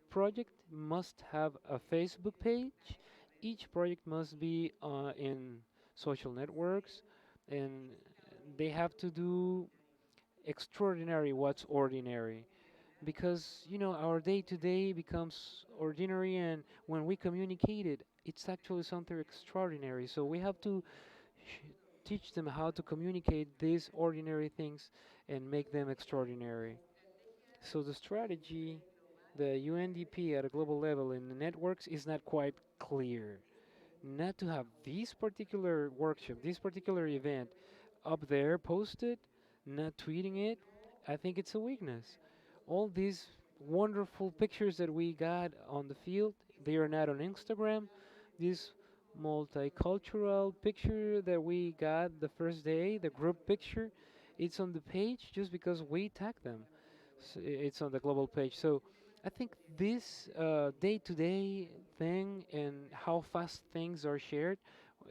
project must have a Facebook page. Each project must be in social networks, and they have to do extraordinary what's ordinary, because our day to day becomes ordinary, and when we communicate it, it's actually something extraordinary. So we have to sh- teach them how to communicate these ordinary things and make them extraordinary. So the strategy, the UNDP at a global level in the networks is not quite clear. Not to have this particular workshop, this particular event up there posted, not tweeting it, I think it's a weakness. All these wonderful pictures that we got on the field, they are not on Instagram. This multicultural picture that we got the first day, the group picture, it's on the page just because we tag them. It's on the global page. So I think this day-to-day thing and how fast things are shared,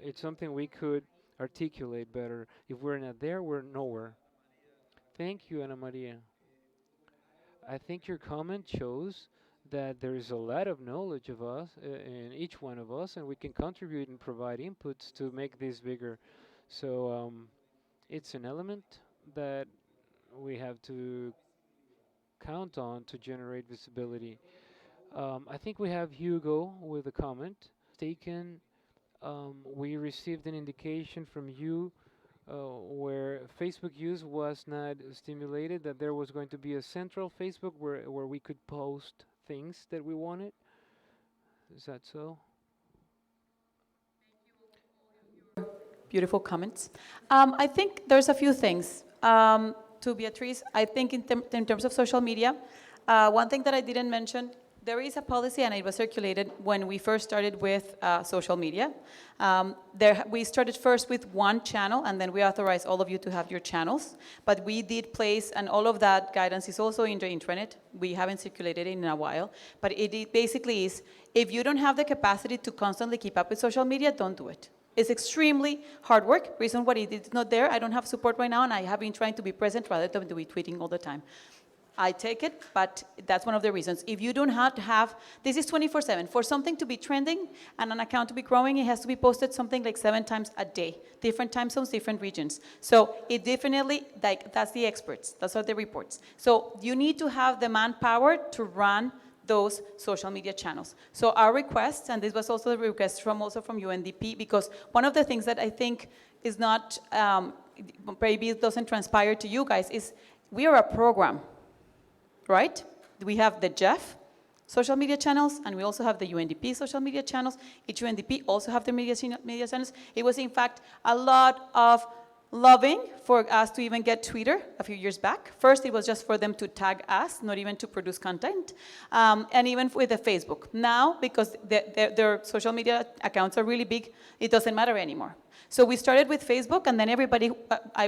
it's something we could articulate better. If we're not there, we're nowhere. Thank you, Ana Maria. I think your comment shows that there is a lot of knowledge of us in each one of us, and we can contribute and provide inputs to make this bigger. So it's an element that we have to count on to generate visibility. I think we have Hugo with a comment. Taken, we received an indication from you where Facebook use was not stimulated, that there was going to be a central Facebook where we could post things that we wanted. Is that so? Beautiful comments. I think there's a few things. To Beatriz, I think in terms of social media, one thing that I didn't mention, there is a policy, and it was circulated when we first started with social media. We started first with one channel, and then we authorized all of you to have your channels. But we did place, and all of that guidance is also in the intranet. We haven't circulated it in a while. But it basically is, if you don't have the capacity to constantly keep up with social media, don't do it. It's extremely hard work. Reason why it's not there, I don't have support right now, and I have been trying to be present rather than to be tweeting all the time. I take it, but that's one of the reasons. If you don't have to have, this is 24/7. For something to be trending and an account to be growing, it has to be posted something like 7 times a day. Different time zones, different regions. So it definitely, that's the experts. Those are the reports. So you need to have the manpower to run those social media channels. So our request, and this was also the request from UNDP, because one of the things that I think is not, maybe it doesn't transpire to you guys, is we are a program, right? We have the Jeff social media channels, and we also have the UNDP social media channels. Each UNDP also have the media channels. It was, in fact, a lot of lobbying for us to even get Twitter a few years back. First, it was just for them to tag us, not even to produce content, and even with the Facebook. Now, because their social media accounts are really big, it doesn't matter anymore. So we started with Facebook, and then everybody,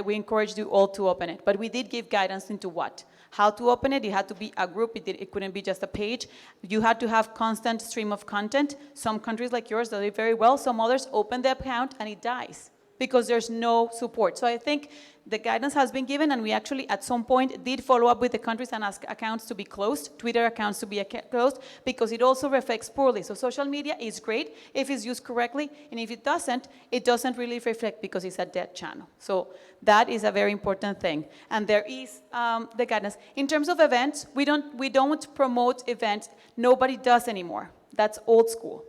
we encouraged you all to open it. But we did give guidance into what? How to open it. It had to be a group. It couldn't be just a page. You had to have constant stream of content. Some countries like yours, they do very well. Some others open the account, and it dies because there's no support. So I think the guidance has been given, and we actually at some point did follow up with the countries and ask accounts to be closed, Twitter accounts to be closed, because it also reflects poorly. So social media is great if it's used correctly, and if it doesn't really reflect because it's a dead channel. So that is a very important thing. And there is the guidance. In terms of events, we don't promote events. Nobody does anymore. That's old school.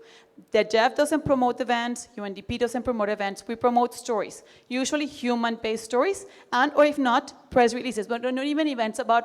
The Jeff doesn't promote events, UNDP doesn't promote events, we promote stories, usually human-based stories, or if not, press releases, but not even events about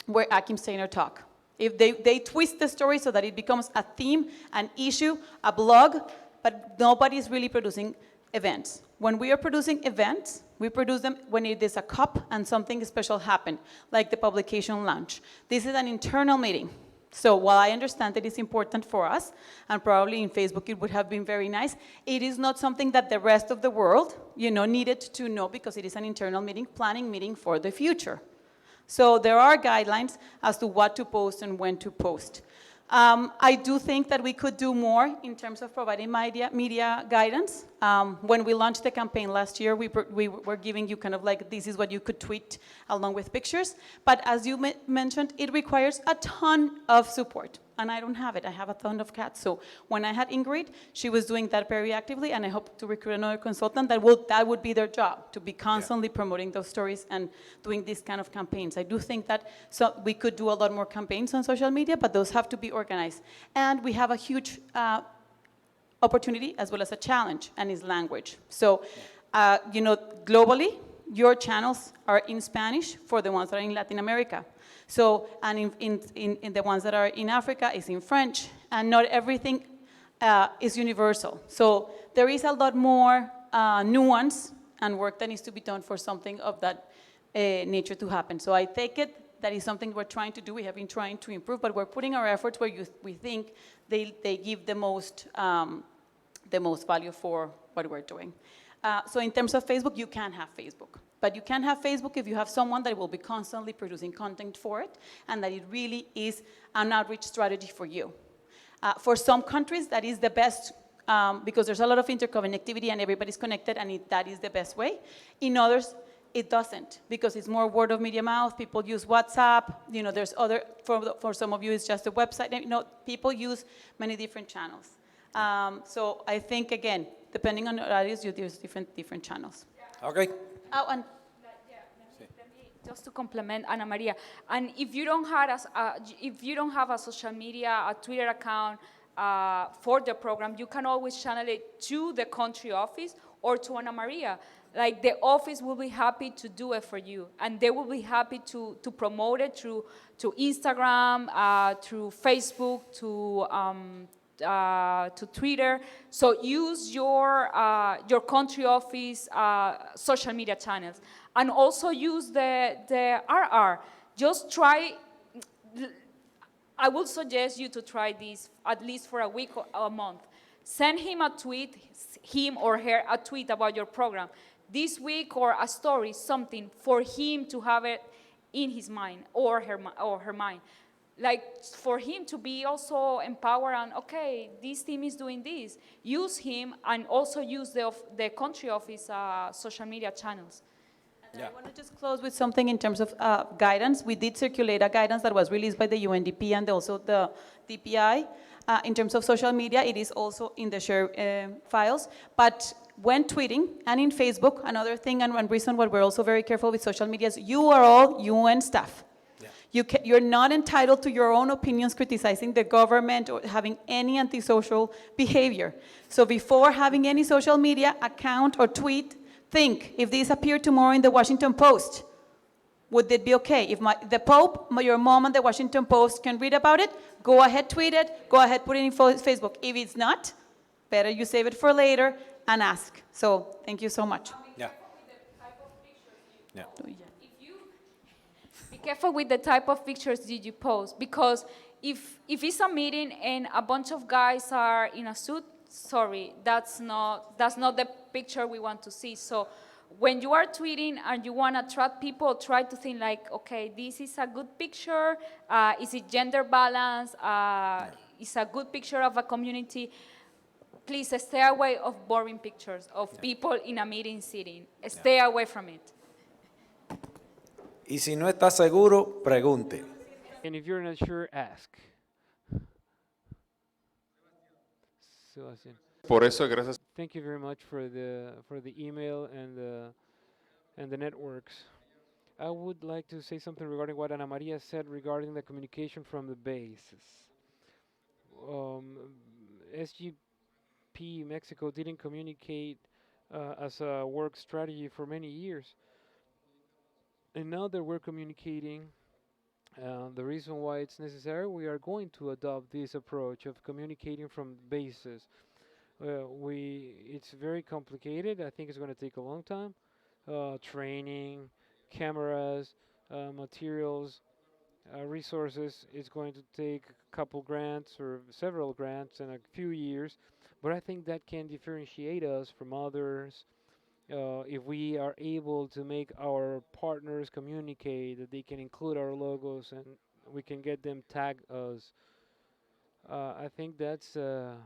where Akim Steiner talk. If they twist the story so that it becomes a theme, an issue, a blog, but nobody is really producing events. When we are producing events, we produce them when it is a cup and something special happened, like the publication launch. This is an internal meeting. So while I understand that it's important for us, and probably in Facebook it would have been very nice, it is not something that the rest of the world, needed to know, because it is an internal meeting, planning meeting for the future. So there are guidelines as to what to post and when to post. I do think that we could do more in terms of providing media guidance. When we launched the campaign last year, we were giving you kind of like, this is what you could tweet along with pictures. But as you mentioned, it requires a ton of support. And I don't have it. I have a ton of cats. So when I had Ingrid, she was doing that very actively, and I hope to recruit another consultant that would be their job, to be constantly promoting those stories and doing these kind of campaigns. I do think that we could do a lot more campaigns on social media, but those have to be organized. And we have a huge opportunity as well as a challenge, and is language. So, globally, your channels are in Spanish for the ones that are in Latin America. So, and in the ones that are in Africa, is in French, and not everything is universal. So there is a lot more nuance and work that needs to be done for something of that nature to happen. So I take it that is something we're trying to do. We have been trying to improve, but we're putting our efforts where we think they give the most value for what we're doing. So in terms of Facebook, you can have Facebook. But you can have Facebook if you have someone that will be constantly producing content for it, and that it really is an outreach strategy for you. For some countries, that is the best, because there's a lot of interconnectivity and everybody's connected, and that is the best way. In others, it doesn't, because it's more word of media mouth. People use WhatsApp. There's other, for some of you, it's just a website. People use many different channels. So I think, again, depending on your audience, there's different channels. Okay. Oh, and just to complement Ana Maria, and if you don't have a social media, a Twitter account for the program, you can always channel it to the country office or to Ana Maria. Like, the office will be happy to do it for you, and they will be happy to promote it through Instagram, through Facebook, to Twitter. So use your country office social media channels, and also use the RR. Just try. I would suggest you to try this at least for a week or a month. Send him or her a tweet about your program this week, or a story, something for him to have it in his mind or her mind. Like, for him to be also empowered, and okay, this team is doing this. Use him, and also use the country office social media channels. I want to just close with something in terms of guidance. We did circulate a guidance that was released by the UNDP and also the DPI. In terms of social media, it is also in the share files. But when tweeting and in Facebook, another thing and one reason why we're also very careful with social media is you are all UN staff. You're not entitled to your own opinions criticizing the government or having any antisocial behavior. So before having any social media account or tweet, think, if this appeared tomorrow in the Washington Post, would it be okay? If the Pope, your mom, and the Washington Post can read about it, go ahead, tweet it, go ahead, put it in Facebook. If it's not, better you save it for later and ask. So thank you so much. Yeah. Be careful with the type of pictures that you post, because if it's a meeting and a bunch of guys are in a suit, sorry, that's not the picture we want to see. So when you are tweeting and you want to attract people, try to think like, okay, this is a good picture. Is it gender balance? Is a good picture of a community? Please stay away of boring pictures of people in a meeting sitting. Stay away from it. Y si no está seguro, pregunte. And if you're not sure, ask. Sebastián. Por eso, gracias. Thank you very much for the email and the networks. I would like to say something regarding what Ana Maria said regarding the communication from the bases. SGP Mexico didn't communicate as a work strategy for many years. And now that we're communicating, the reason why it's necessary, we are going to adopt this approach of communicating from bases. It's very complicated. I think it's going to take a long time. Training, cameras, materials, resources. It's going to take a couple grants or several grants in a few years. But I think that can differentiate us from others. If we are able to make our partners communicate, that they can include our logos and we can get them tag us. I think that's a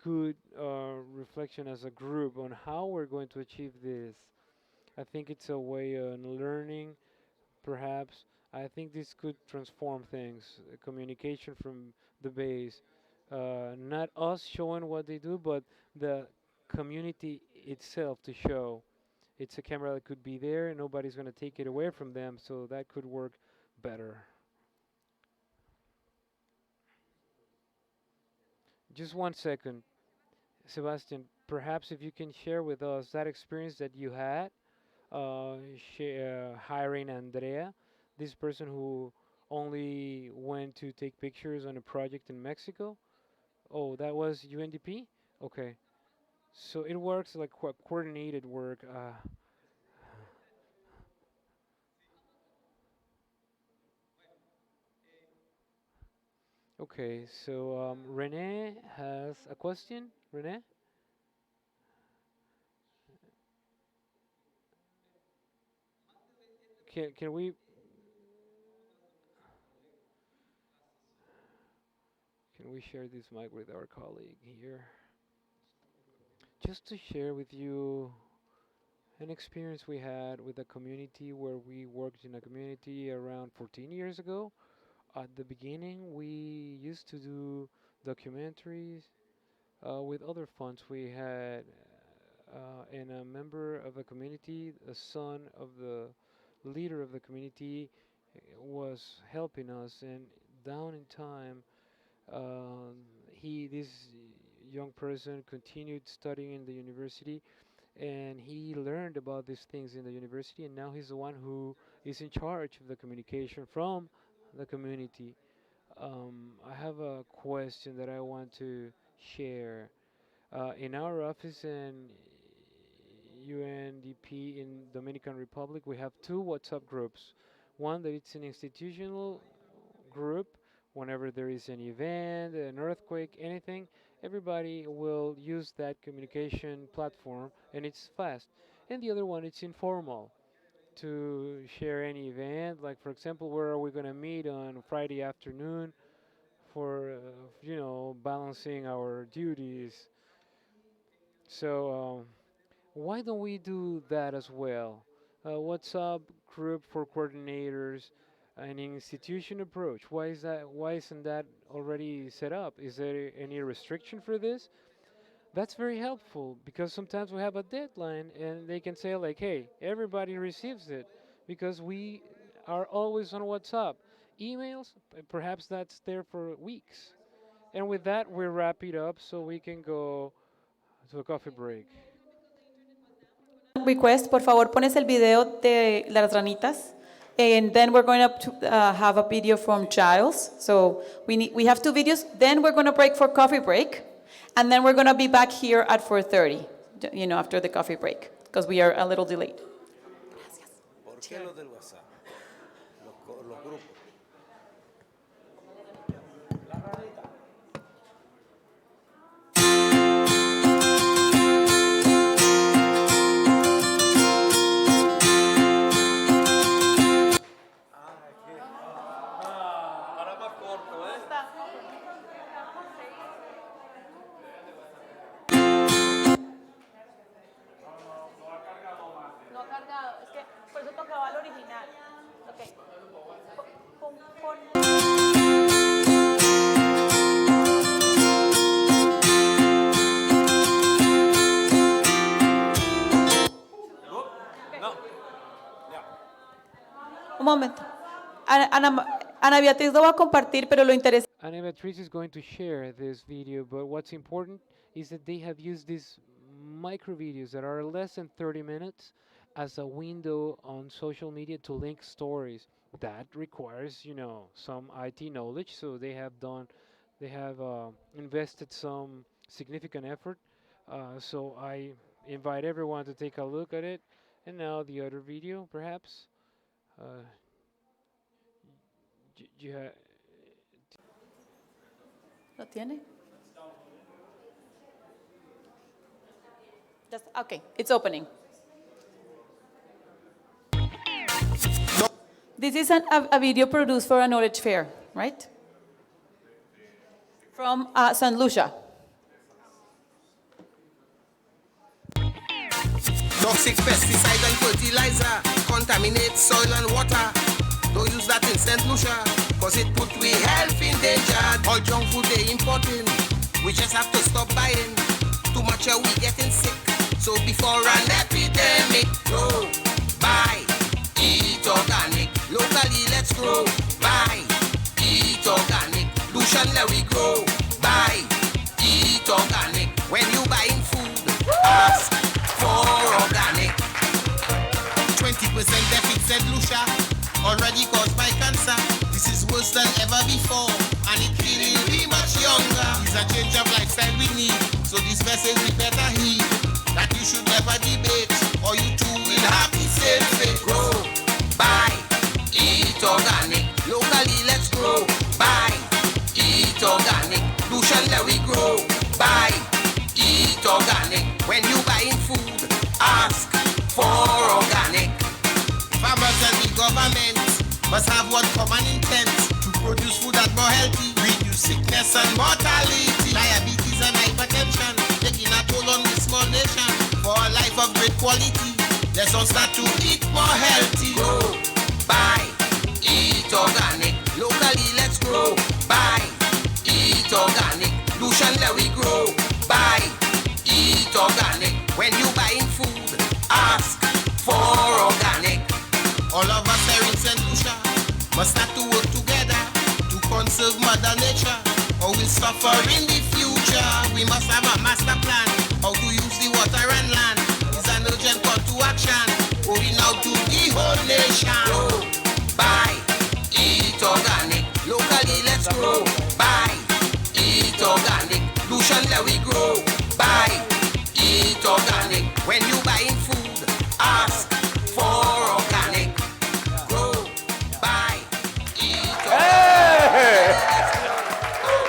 good reflection as a group on how we're going to achieve this. I think it's a way on learning, perhaps I think this could transform things. Communication from the base, not us showing what they do, but the community itself to show. It's a camera that could be there, and nobody's going to take it away from them, so that could work better. Just 1 second, Sebastian. Perhaps if you can share with us that experience that you had hiring Andrea, this person who only went to take pictures on a project in Mexico. Oh, that was UNDP? Okay. So it works like coordinated work. Okay, so Rene has a question. Rene, can we share this mic with our colleague here? Just to share with you an experience we had with a community where we worked in a community around 14 years ago. At the beginning, we used to do documentaries with other funds. We had and a member of the community, a son of the leader of the community, was helping us. And down in time, um, this young person continued studying in the university, and he learned about these things in the university, and now he's the one who is in charge of the communication from the community. I have a question that I want to share. In our office in UNDP in Dominican Republic, we have two WhatsApp groups. One that it's an institutional group. Whenever there is an event, an earthquake, anything, everybody will use that communication platform, and it's fast. And the other one, it's informal to share any event. Like for example, where are we going to meet on Friday afternoon for balancing our duties. So why don't we do that as well? WhatsApp group for coordinators, an institution approach. Why is that? Why isn't that already set up? Is there any restriction for this? That's very helpful because sometimes we have a deadline and they can say like, "Hey, everybody receives it," because we are always on WhatsApp. Emails, perhaps that's there for weeks. And with that, we wrap it up so we can go to a coffee break. Request, por favor, pones el video de las ranitas. And then we're going to have a video from Giles. So we have two videos. Then we're going to break for coffee break. And then we're going to be back here at 4:30, after the coffee break, because we are a little delayed. ¿Por qué los del WhatsApp? Los grupos. No cargado, es que por eso tocaba el original. Okay. Un momento. Ana Beatriz lo va a compartir, pero lo interesante. Anna Beatriz is going to share this video, but what's important is that they have used these micro videos that are less than 30 minutes as a window on social media to link stories. That requires, some IT knowledge, so they have invested some significant effort. So I invite everyone to take a look at it. And now the other video, perhaps. Uh, you have. ¿Lo tiene? Okay, it's opening. This is a video produced for a knowledge fair, right? From St. Lucia. Toxic pesticide and fertilizer contaminate soil and water. Don't use that in St. Lucia, cause it put we health in danger. All junk food they importing, we just have to stop buying. Too much are we getting sick, so before an epidemic, grow, buy, eat organic. Locally let's grow, buy, eat organic. Lucian let we grow, buy, eat organic. When you buying food, ask for organic. 20% deficit Lucia, already caused by cancer. This is worse than ever before, and it killing we much younger. It's a change of lifestyle we need, so this message we better heed. That you should never debate, or you too will have the same fate. Grow, buy, eat organic. Locally let's grow, buy, eat organic. Lucian let we grow, buy, eat organic. When you buying food, ask for organic. Farmers and the government must have one common intent, to produce food that's more healthy, reduce sickness and mortality. Diabetes and hypertension taking a toll on this small nation. For a life of great quality, let's all start to eat more healthy. Grow, buy, eat organic. Locally let's grow, buy, eat organic. Lucian let we grow, buy, eat organic. When you buying food, ask for organic. All of us here in St. Lucia must start to work together to conserve Mother Nature, or we'll suffer in the future. We must have a master plan, how to use the water and land. It's an urgent call to action, going out to the whole nation. Grow, buy, eat organic. Locally let's grow, buy, eat organic. Lucian let we grow, buy, eat organic. When you buying food, ask for organic. Grow, buy, eat organic.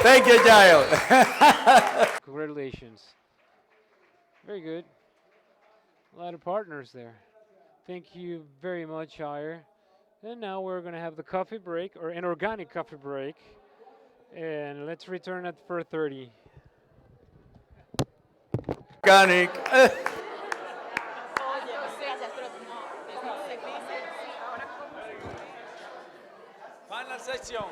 Thank you, Giles. Congratulations. Very good. A lot of partners there. Thank you very much, Ire. And now we're going to have the coffee break, or an organic coffee break. And let's return at 4:30. Organic. Final section.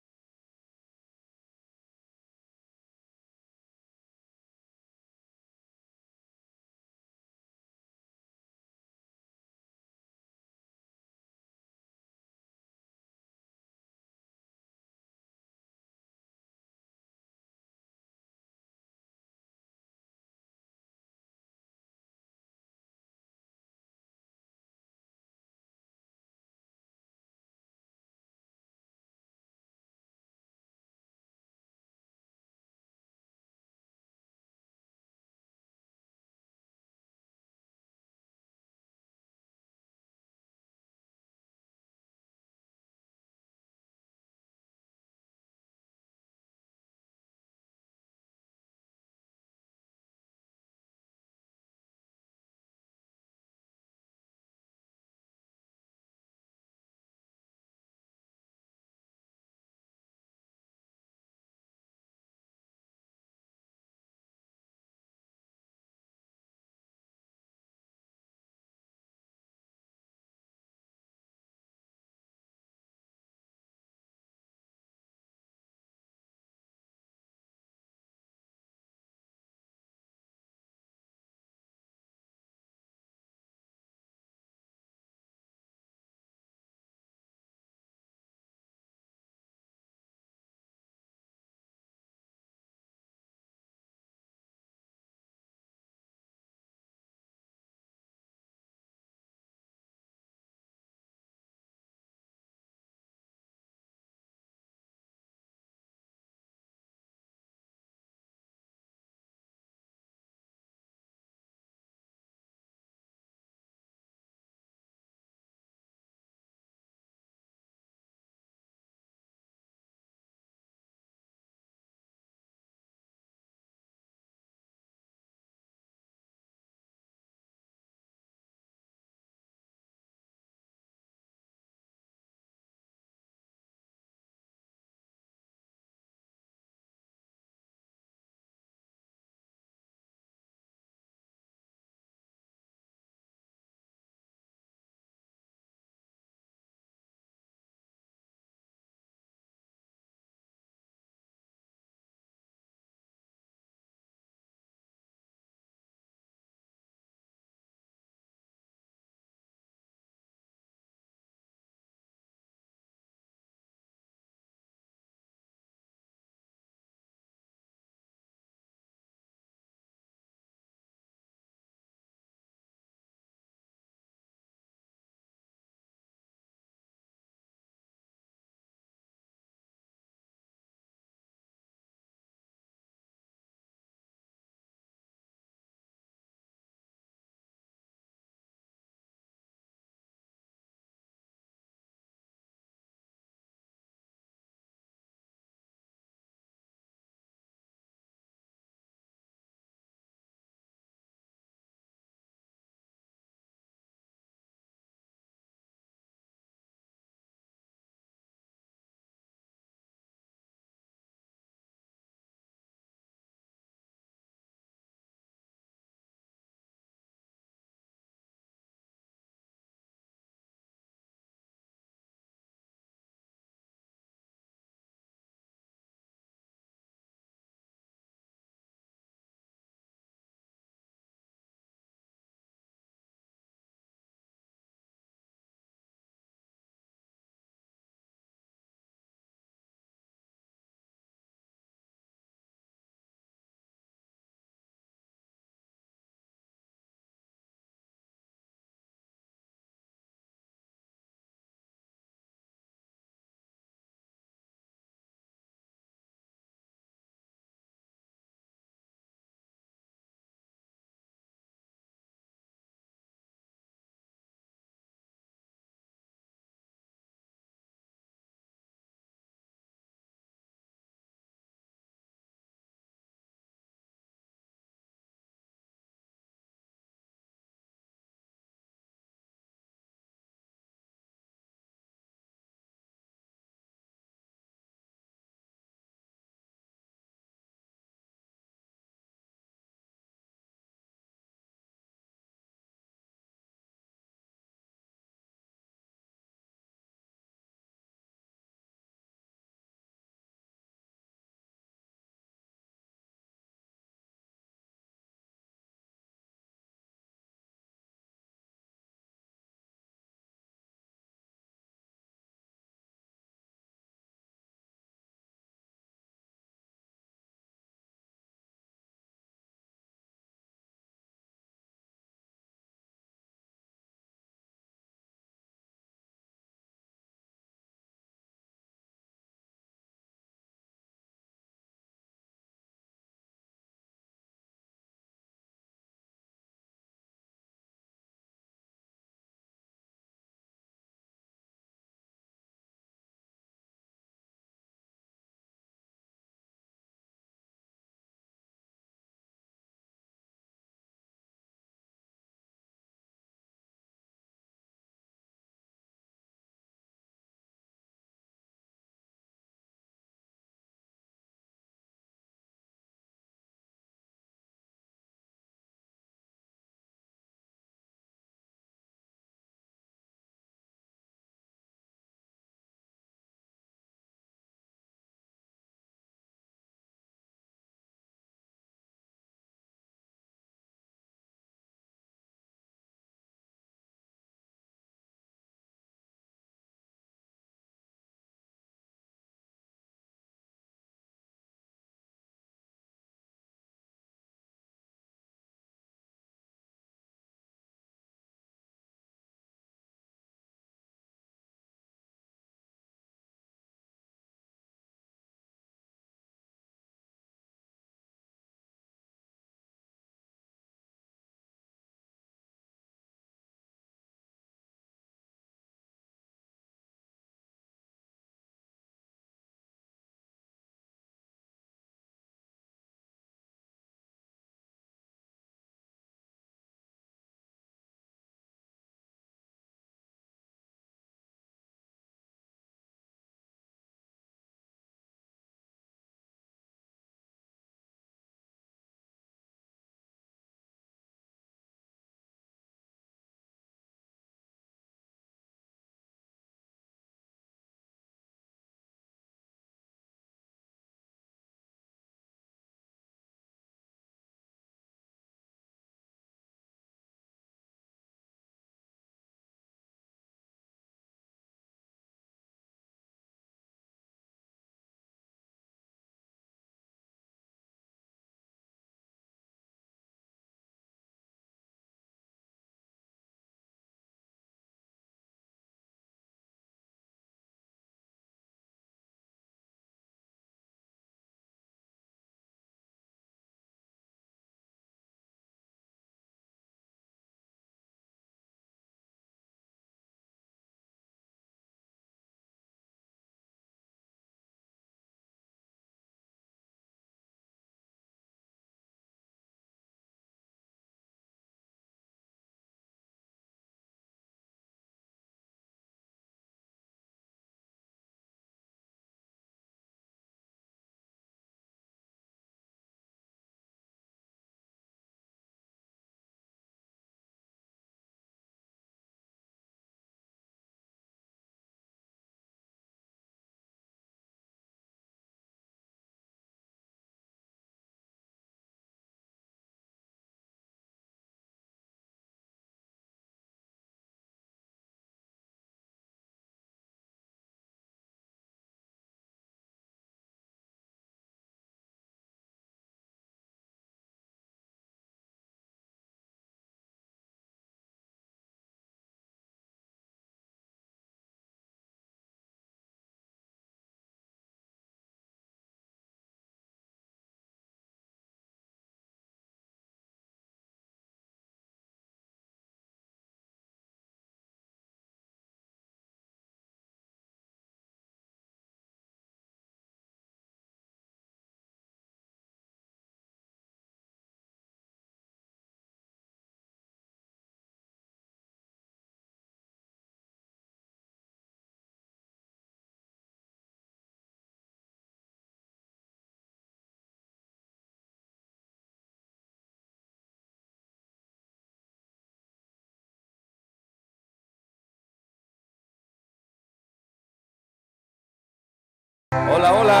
Hola, hola.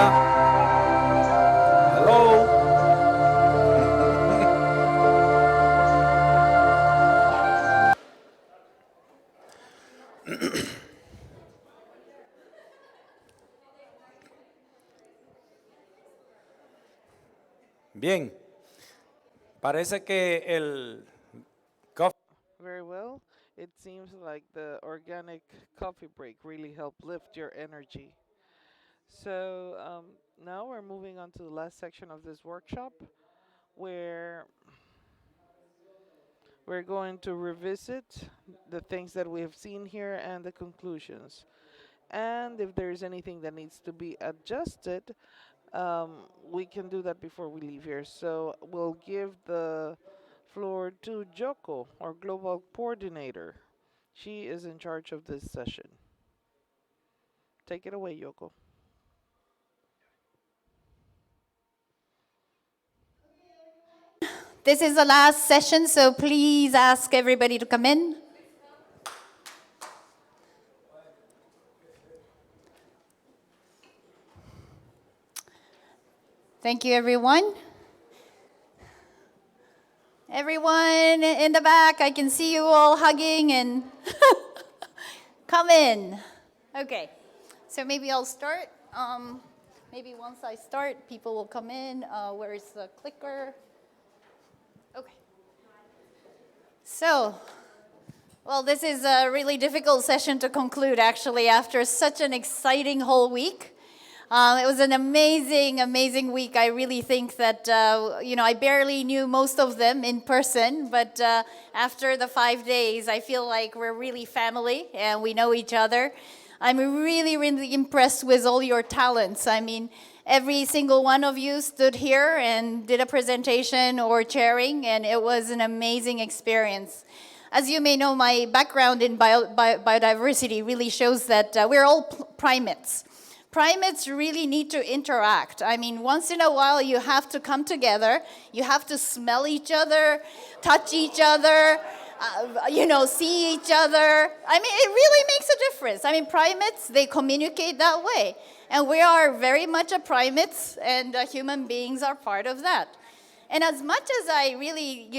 Hello. Bien. Parece que el coffee Very well. It seems like the organic coffee break really helped lift your energy. So now we're moving on to the last section of this workshop where we're going to revisit the things that we have seen here and the conclusions. And if there's anything that needs to be adjusted, we can do that before we leave here. So we'll give the floor to Joko, our global coordinator. She is in charge of this session. Take it away, Yoko. This is the last session, so please ask everybody to come in. Thank you, everyone. Everyone in the back, I can see you all hugging and come in. Okay, so maybe I'll start. Maybe once I start, people will come in. Where's the clicker? Okay. So, well, this is a really difficult session to conclude, actually, after such an exciting whole week. It was an amazing, amazing week. I really think that, I barely knew most of them in person, but after the 5 days, I feel like we're really family and we know each other. I'm really, really impressed with all your talents. I mean, every single one of you stood here and did a presentation or chairing, and it was an amazing experience. As you may know, my background in biodiversity really shows that we're all primates. Primates really need to interact. I mean, once in a while, you have to come together. You have to smell each other, touch each other, see each other. I mean, it really makes a difference. I mean, primates, they communicate that way. And we are very much a primates, and human beings are part of that. And as much as I really,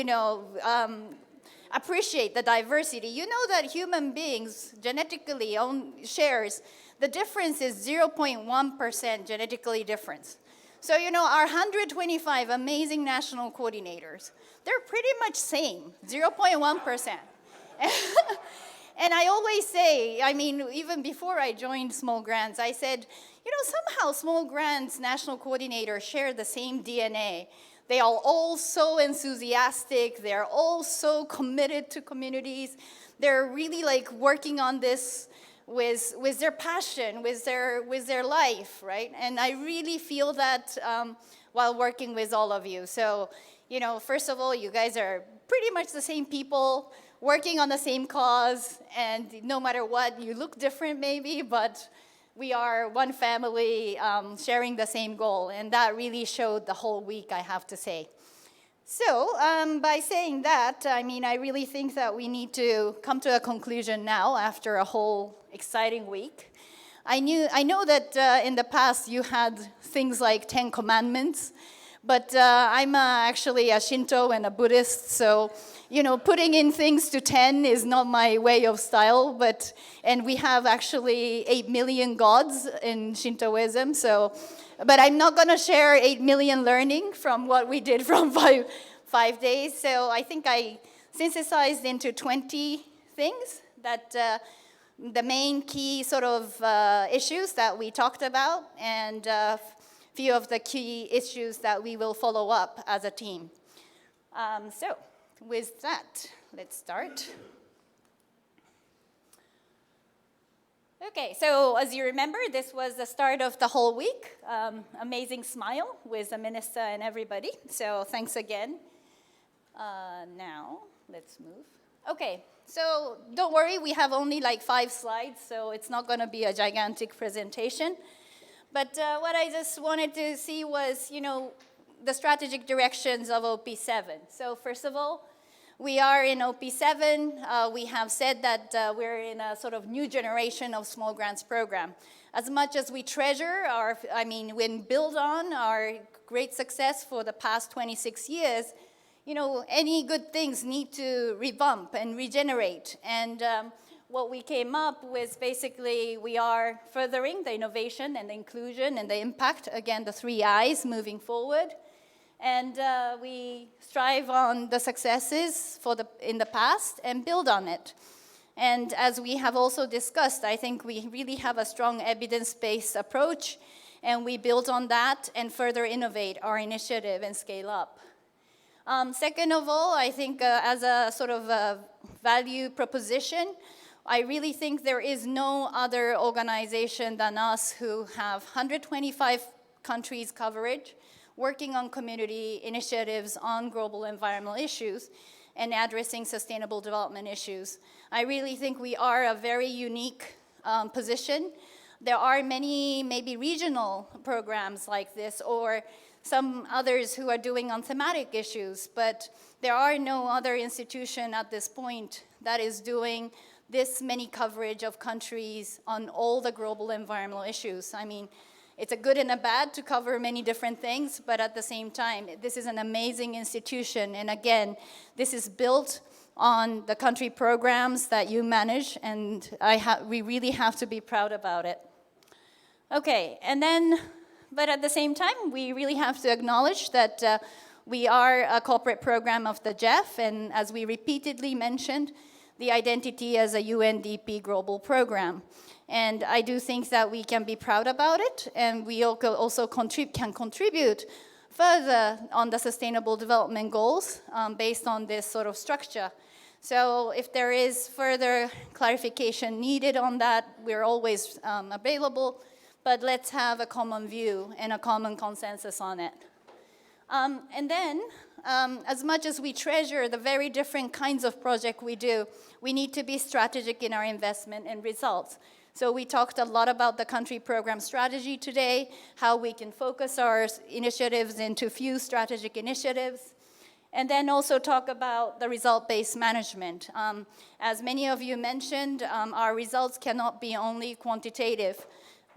appreciate the diversity, you know that human beings genetically shares, the difference is 0.1% genetically difference. So, our 125 amazing national coordinators, they're pretty much same, 0.1%. And I always say, I mean, even before I joined Small Grants, I said, somehow Small Grants national coordinators share the same DNA. They are all so enthusiastic. They're all so committed to communities. They're really working on this with their passion, with their life, right? And I really feel that while working with all of you. So, first of all, you guys are pretty much the same people, working on the same cause, and no matter what, you look different maybe, but we are one family sharing the same goal, and that really showed the whole week, I have to say. So, by saying that, I mean, I really think that we need to come to a conclusion now after a whole exciting week. I know that in the past you had things like 10 commandments, but I'm actually a Shinto and a Buddhist, so putting in things to 10 is not my way of style, and we have actually 8 million gods in Shintoism, but I'm not going to share 8 million learning from what we did from five days, so I think I synthesized into 20 things that the main key sort of issues that we talked about, and few of the key issues that we will follow up as a team. So, with that, let's start. Okay, so as you remember, this was the start of the whole week. Amazing smile with the minister and everybody. So thanks again. Now, let's move. Okay, so don't worry, we have only 5 slides, so it's not going to be a gigantic presentation. But what I just wanted to see was, the strategic directions of OP7. So first of all, We are in OP7. We have said that we're in a sort of new generation of small grants program. As much as we treasure when build on our great success for the past 26 years, any good things need to revamp and regenerate. And what we came up with, basically, we are furthering the innovation and the inclusion and the impact, again, the 3 I's moving forward. And we strive on the successes in the past and build on it. And as we have also discussed, I think we really have a strong evidence-based approach, and we build on that and further innovate our initiative and scale up. Second of all, I think as a sort of a value proposition, I really think there is no other organization than us who have 125 countries coverage, working on community initiatives on global environmental issues and addressing sustainable development issues. I really think we are a very unique position. There are many maybe regional programs like this or some others who are doing on thematic issues, but there are no other institution at this point that is doing this many coverage of countries on all the global environmental issues. I mean, it's a good and a bad to cover many different things, but at the same time, this is an amazing institution. And again, this is built on the country programs that you manage, and we really have to be proud about it. Okay, but at the same time, we really have to acknowledge that we are a corporate program of the GEF, and as we repeatedly mentioned, the identity as a UNDP global program. And I do think that we can be proud about it, and we also can contribute further on the sustainable development goals based on this sort of structure. So if there is further clarification needed on that, we're always available, but let's have a common view and a common consensus on it. As much as we treasure the very different kinds of project we do, we need to be strategic in our investment and results. So we talked a lot about the country program strategy today, how we can focus our initiatives into few strategic initiatives, and then also talk about the result-based management. As many of you mentioned, our results cannot be only quantitative,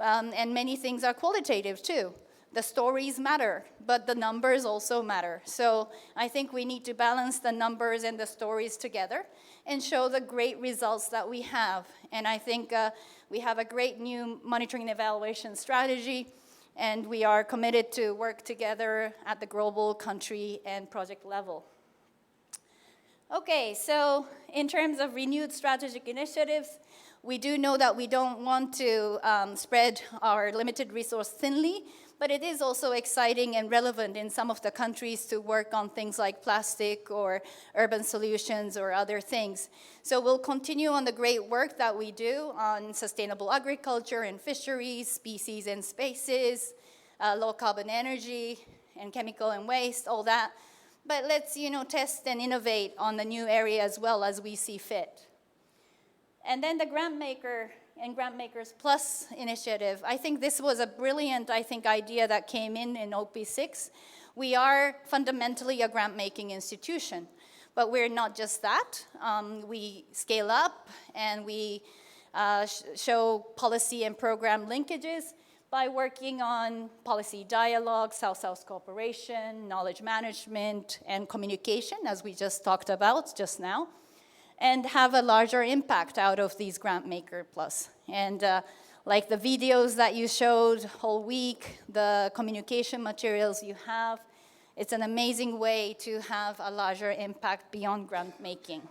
and many things are qualitative too. The stories matter, but the numbers also matter. So I think we need to balance the numbers and the stories together and show the great results that we have. And I think we have a great new monitoring and evaluation strategy, and we are committed to work together at the global, country, and project level. Okay, so in terms of renewed strategic initiatives, we do know that we don't want to spread our limited resource thinly, but it is also exciting and relevant in some of the countries to work on things like plastic or urban solutions or other things. So we'll continue on the great work that we do on sustainable agriculture and fisheries, species and spaces, low carbon energy and chemical and waste, all that. But let's, test and innovate on the new area as well as we see fit. And then the Grantmaker and Grantmakers Plus initiative. I think this was a brilliant, idea that came in OP6. We are fundamentally a grant-making institution, but we're not just that. We scale up and we show policy and program linkages by working on policy dialogue, South-South cooperation, knowledge management, and communication, as we just talked about just now, and have a larger impact out of these Grantmaker Plus. And like the videos that you showed whole week, the communication materials you have, it's an amazing way to have a larger impact beyond grant making.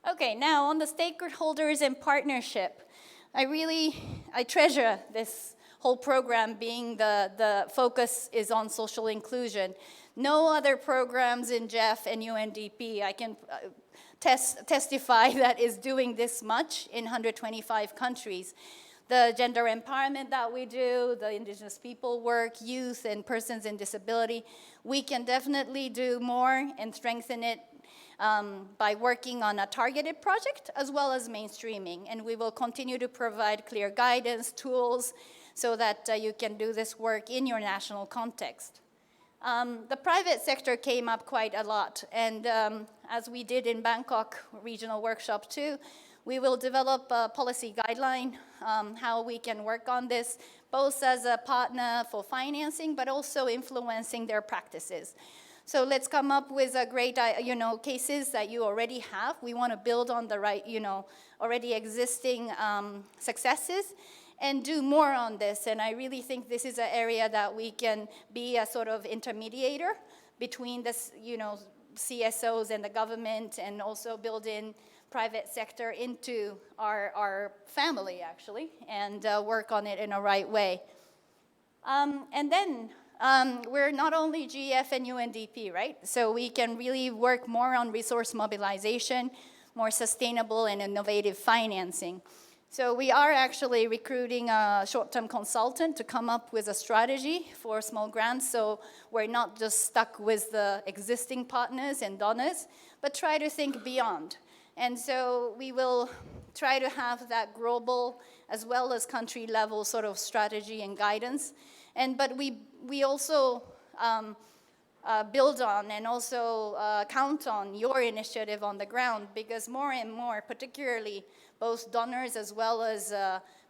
Okay, now on the stakeholders and partnership, I treasure this whole program being the focus is on social inclusion. No other programs in GEF and UNDP, I can testify that is doing this much in 125 countries. The gender empowerment that we do, the indigenous people work, youth and persons in disability, we can definitely do more and strengthen it by working on a targeted project as well as mainstreaming. And we will continue to provide clear guidance, tools, so that you can do this work in your national context. The private sector came up quite a lot, and as we did in Bangkok Regional Workshop 2, we will develop a policy guideline, how we can work on this, both as a partner for financing, but also influencing their practices. So let's come up with a great, cases that you already have. We want to build on the right, already existing successes, and do more on this. And I really think this is an area that we can be a sort of intermediator between this, CSOs and the government, and also build in private sector into our family, actually, and work on it in a right way. And then we're not only GF and UNDP, right? So we can really work more on resource mobilization, more sustainable and innovative financing. So we are actually recruiting a short-term consultant to come up with a strategy for small grants, so we're not just stuck with the existing partners and donors, but try to think beyond. And so we will try to have that global as well as country level sort of strategy and guidance. But we also build on and also count on your initiative on the ground, because more and more, particularly both donors as well as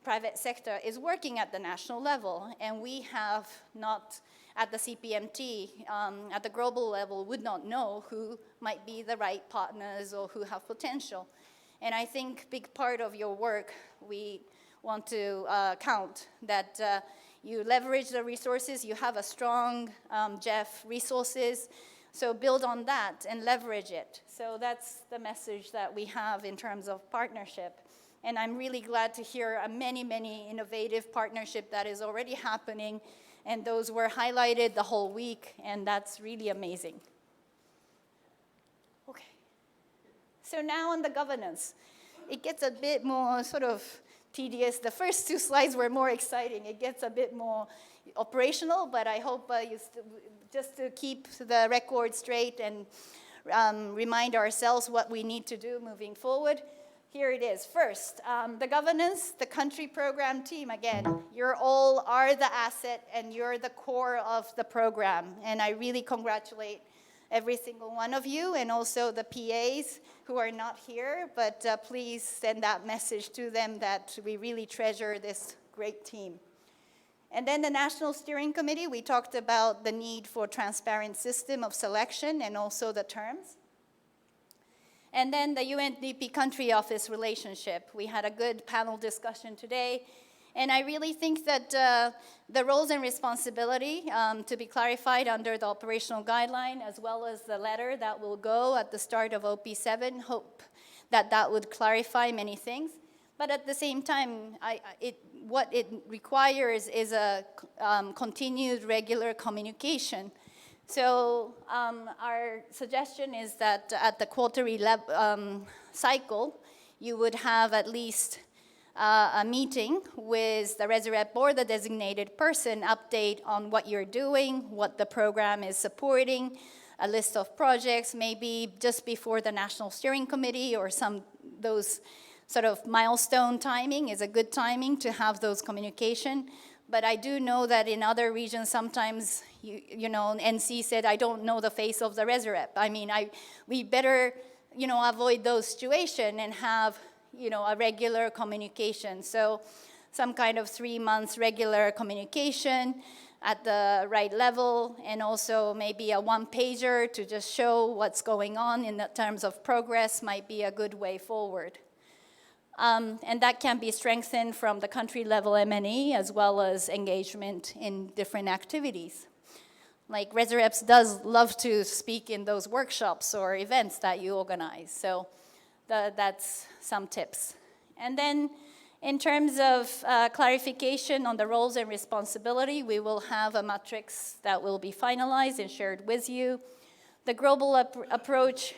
private sector, is working at the national level. And we have not, at the CPMT, at the global level, would not know who might be the right partners or who have potential. And I think big part of your work, we want to count that you leverage the resources, you have a strong Jeff resources, so build on that and leverage it. So that's the message that we have in terms of partnership. And I'm really glad to hear many, many innovative partnership that is already happening, and those were highlighted the whole week, and that's really amazing. Okay. So now on the governance, it gets a bit more sort of tedious. The first two slides were more exciting. It gets a bit more operational, but I hope just to keep the record straight and remind ourselves what we need to do moving forward. Here it is. First, the governance, the country program team, again, you're all are the asset and you're the core of the program. And I really congratulate every single one of you, and also the PAs who are not here, but please send that message to them that we really treasure this great team. And then the National Steering Committee, we talked about the need for transparent system of selection and also the terms. And then the UNDP country office relationship. We had a good panel discussion today. And I really think that the roles and responsibility to be clarified under the operational guideline, as well as the letter that will go at the start of OP7, hope that that would clarify many things. But at the same time, what it requires is a continued regular communication. So our suggestion is that at the quarterly cycle, you would have at least a meeting with the Resurrep or the designated person, update on what you're doing, what the program is supporting, a list of projects, maybe just before the National Steering Committee, or those sort of milestone timing is a good timing to have those communication. But I do know that in other regions, sometimes, NC said, I don't know the face of the Resurrep. I mean, we better, avoid those situations and have, a regular communication. So some kind of 3 months regular communication at the right level, and also maybe a one-pager to just show what's going on in terms of progress might be a good way forward. And that can be strengthened from the country level M&E as well as engagement in different activities. Like Resurreps does love to speak in those workshops or events that you organize. So that's some tips. And then in terms of clarification on the roles and responsibility, we will have a matrix that will be finalized and shared with you. The global approach,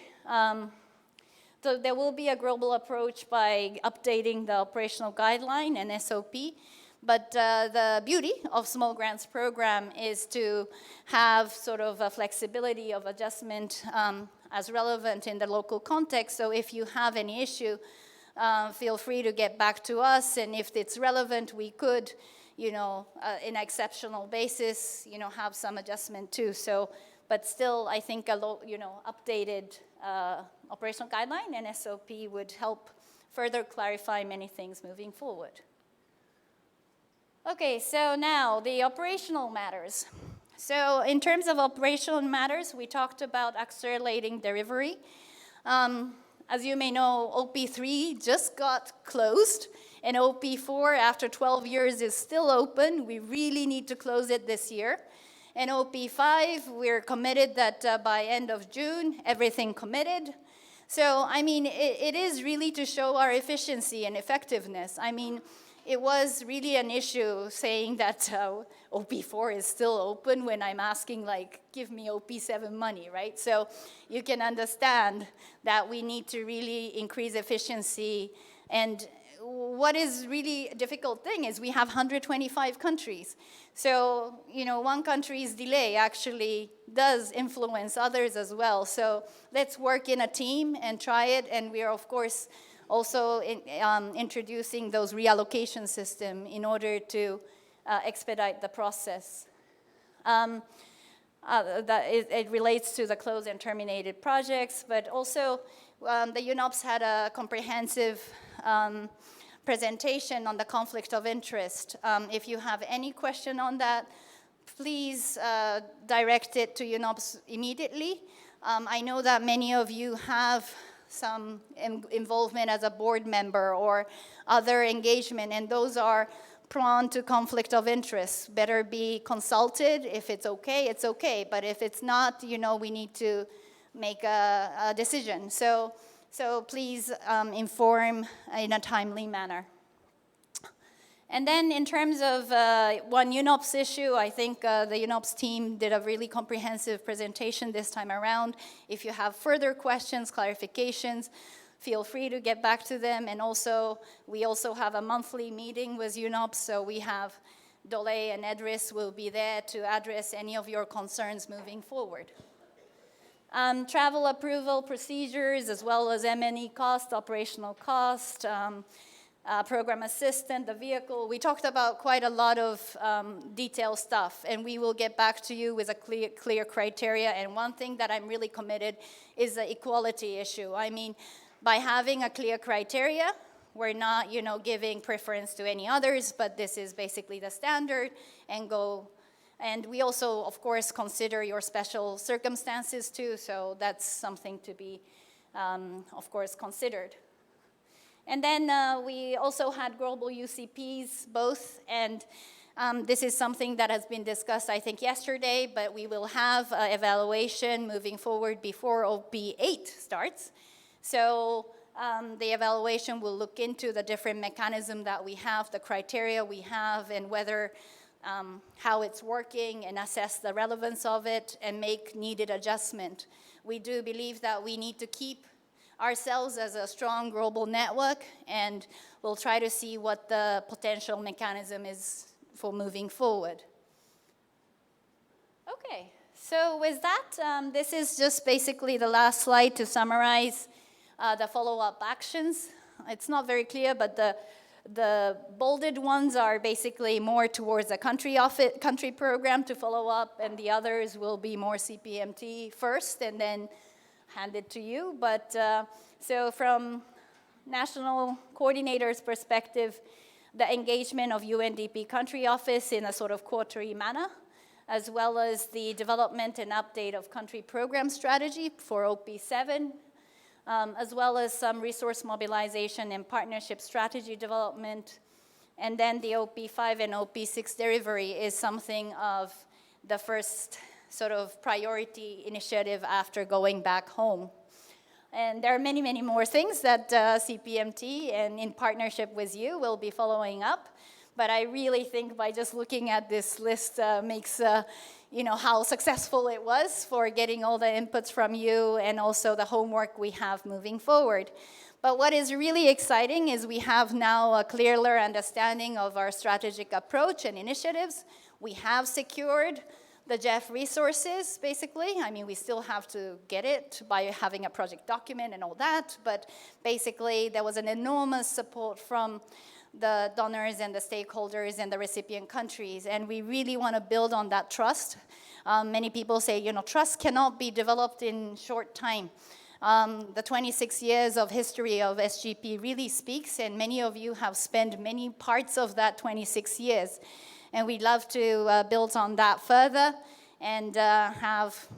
so there will be a global approach by updating the operational guideline and SOP. But the beauty of small grants program is to have sort of a flexibility of adjustment as relevant in the local context. So if you have any issue, feel free to get back to us. And if it's relevant, we could, in an exceptional basis, have some adjustment too. So, but still, I think updated operational guideline and SOP would help further clarify many things moving forward. Okay, so now the operational matters. So in terms of operational matters, we talked about accelerating delivery. As you may know, OP3 just got closed, and OP4, after 12 years, is still open. We really need to close it this year. And OP5, we're committed that by end of June, everything committed. So, I mean, it is really to show our efficiency and effectiveness. I mean, it was really an issue saying that OP4 is still open when I'm asking, like, give me OP7 money, right? So you can understand that we need to really increase efficiency. And what is really a difficult thing is we have 125 countries. So, one country's delay actually does influence others as well. So let's work in a team and try it. And we are, of course, also introducing those reallocation system in order to expedite the process. It relates to the closed and terminated projects, but also the UNOPS had a comprehensive presentation on the conflict of interest. If you have any question on that, please direct it to UNOPS immediately. I know that many of you have some involvement as a board member or other engagement, and those are prone to conflict of interest. Better be consulted. If it's okay, it's okay. But if it's not, we need to make a decision. So please inform in a timely manner. And then in terms of one UNOPS issue, I think the UNOPS team did a really comprehensive presentation this time around. If you have further questions, clarifications, feel free to get back to them. And also, we also have a monthly meeting with UNOPS, so we have Dole and Edris will be there to address any of your concerns moving forward. Travel approval procedures, as well as M&E cost, operational cost, program assistant, the vehicle. We talked about quite a lot of detailed stuff, and we will get back to you with a clear criteria. And one thing that I'm really committed is the equality issue. I mean, by having a clear criteria, we're not, giving preference to any others, but this is basically the standard and go. And we also, of course, consider your special circumstances too, so that's something to be, of course, considered. And then we also had global UCPs, both, and this is something that has been discussed, I think, yesterday, but we will have evaluation moving forward before OP8 starts. So the evaluation will look into the different mechanism that we have, the criteria we have, and whether, how it's working, and assess the relevance of it, and make needed adjustment. We do believe that we need to keep ourselves as a strong global network, and we'll try to see what the potential mechanism is for moving forward. Okay, so with that, this is just basically the last slide to summarize the follow-up actions. It's not very clear, but the bolded ones are basically more towards a country program to follow up, and the others will be more CPMT first, and then handed to you. But so from national coordinators' perspective, the engagement of UNDP country office in a sort of quarterly manner, as well as the development and update of country program strategy for OP7, as well as some resource mobilization and partnership strategy development. And then the OP5 and OP6 delivery is something of the first sort of priority initiative after going back home. And there are many, many more things that CPMT and in partnership with you will be following up. But I really think by just looking at this list makes, how successful it was for getting all the inputs from you and also the homework we have moving forward. But what is really exciting is we have now a clearer understanding of our strategic approach and initiatives. We have secured the JEF resources, basically. I mean, we still have to get it by having a project document and all that, but basically there was an enormous support from the donors and the stakeholders and the recipient countries. And we really want to build on that trust. Many people say, trust cannot be developed in short time. The 26 years of history of SGP really speaks, and many of you have spent many parts of that 26 years. And we'd love to build on that further and have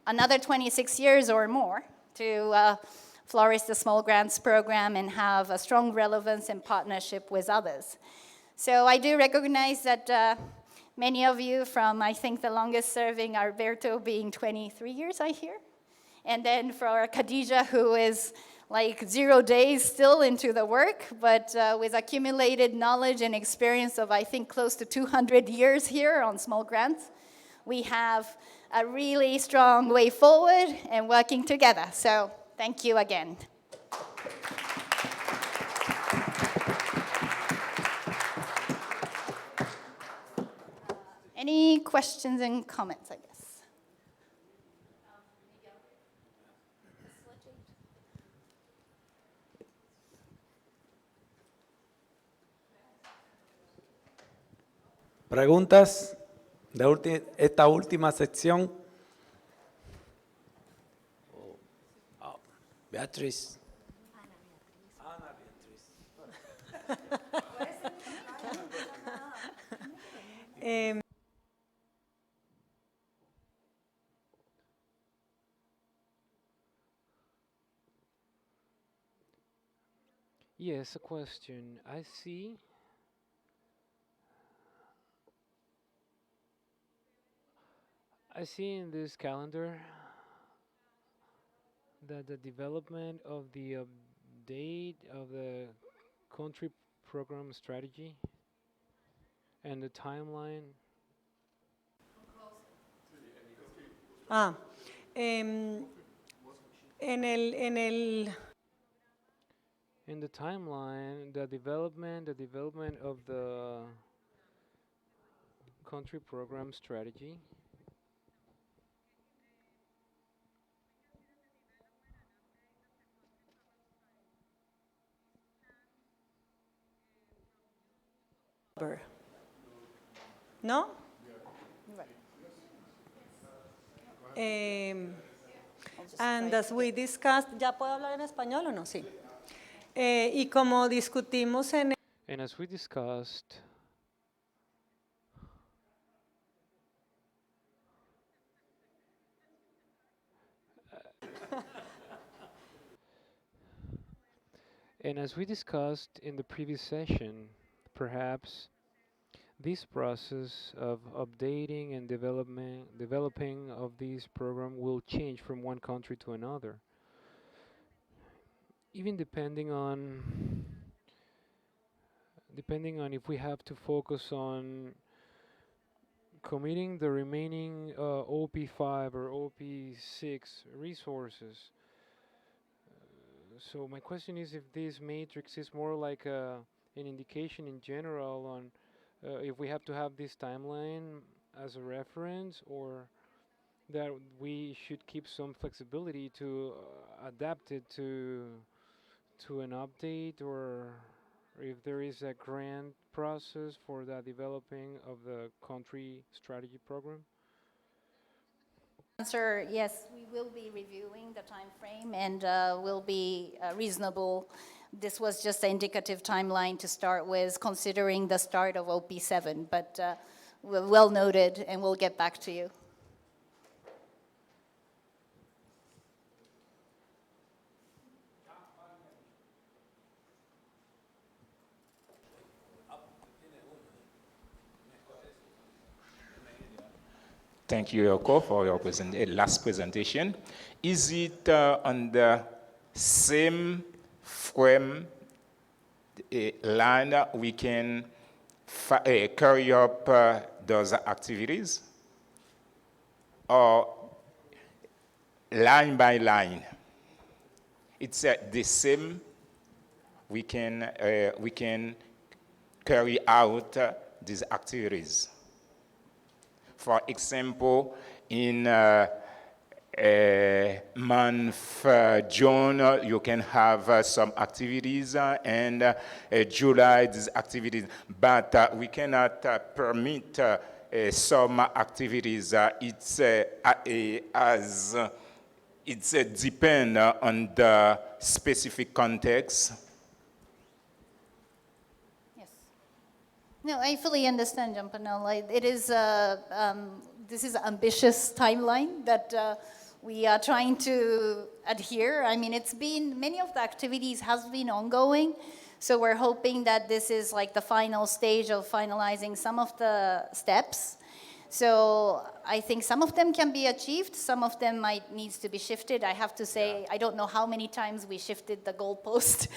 another 26 years or more to flourish the small grants program and have a strong relevance and partnership with others. So I do recognize that many of you from, I think the longest serving, Alberto being 23 years, I hear. And then for Khadija, who is like 0 days still into the work, but with accumulated knowledge and experience of, I think, close to 200 years here on small grants, we have a really strong way forward and working together. So thank you again. Any questions and comments, I guess? ¿Preguntas de esta última sección? Beatriz. Yes, a question. I see in this calendar that the development of the update of the country program strategy and the timeline. In the timeline, the development of the country program strategy. ¿No? And as we discussed, ¿ya puedo hablar en español o no? Sí. Y como discutimos en... And as we discussed, in the previous session, perhaps this process of updating and developing of this program will change from one country to another. Even depending on if we have to focus on committing the remaining OP5 or OP6 resources. So my question is if this matrix is more like an indication in general on if we have to have this timeline as a reference, or that we should keep some flexibility to adapt it to an update, or if there is a grant process for the developing of the country strategy program. Answer, yes, we will be reviewing the time frame and will be reasonable. This was just an indicative timeline to start with, considering the start of OP7, but well noted, and we'll get back to you. Thank you, Yoko, for your last presentation. Is it on the same frame line we can carry up those activities? Or line by line? It's the same, we can carry out these activities. For example, in month June, you can have some activities, and July, these activities. But we cannot permit some activities. It's depend on the specific context. Yes. No, I fully understand, Jampano. Like, it is, this is an ambitious timeline that we are trying to adhere. I mean, it's been, many of the activities has been ongoing. So we're hoping that this is like the final stage of finalizing some of the steps. So I think some of them can be achieved, some of them might needs to be shifted. I have to say, I don't know how many times we shifted the goalpost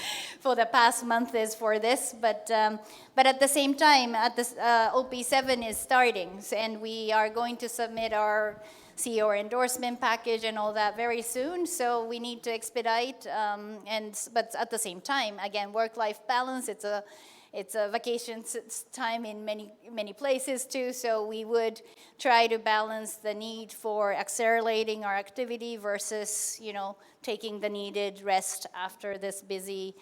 for the past months for this, but at the same time, at this, OP7 is starting, and we are going to submit our CEO endorsement package and all that very soon, so we need to expedite, but at the same time, again, work-life balance, it's a vacation time in many places too, so we would try to balance the need for accelerating our activity versus, taking the needed rest after this busy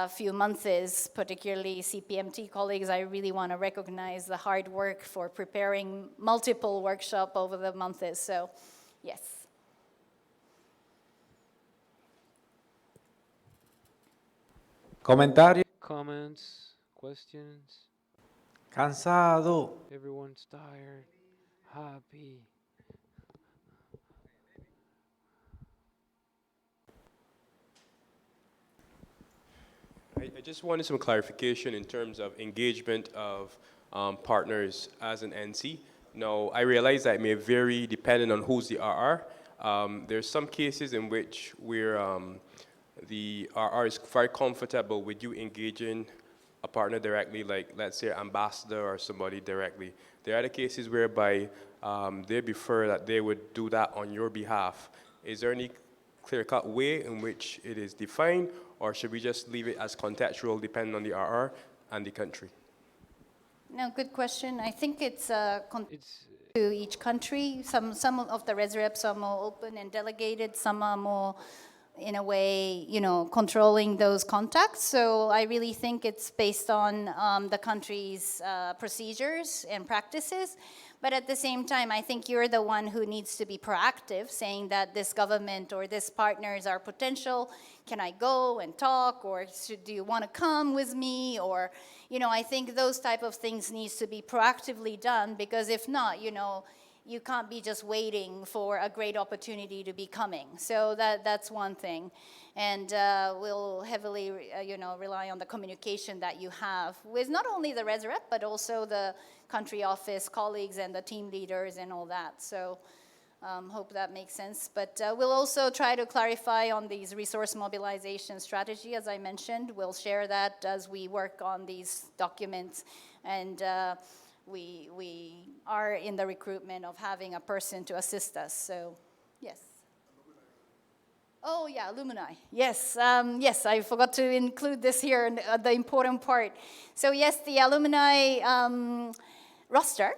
few months, particularly CPMT colleagues. I really want to recognize the hard work for preparing multiple workshops over the months, so yes. Comentario. Comments, questions? Cansado. Everyone's tired, happy. I just wanted some clarification in terms of engagement of partners as an NC. Now, I realize that it may vary depending on who's the RR. There's some cases in which where the RR is very comfortable with you engaging a partner directly, like let's say ambassador or somebody directly. There are other cases whereby they prefer that they would do that on your behalf. Is there any clear-cut way in which it is defined, or should we just leave it as contextual depending on the RR and the country? No, good question. I think it's to each country. Some of the res reps are more open and delegated. Some are more, in a way, controlling those contacts. So I really think it's based on the country's procedures and practices. But at the same time, I think you're the one who needs to be proactive, saying that this government or this partners are potential. Can I go and talk, or do you want to come with me? Or, I think those type of things needs to be proactively done, because if not, you can't be just waiting for a great opportunity to be coming. So that's one thing. And we'll heavily, rely on the communication that you have with not only the res rep, but also the country office colleagues and the team leaders and all that. So hope that makes sense. But we'll also try to clarify on these resource mobilization strategy, as I mentioned. We'll share that as we work on these documents. And we are in the recruitment of having a person to assist us. So, yes. Oh, yeah, alumni. Yes, yes, I forgot to include this here, the important part. So, yes, the alumni roster,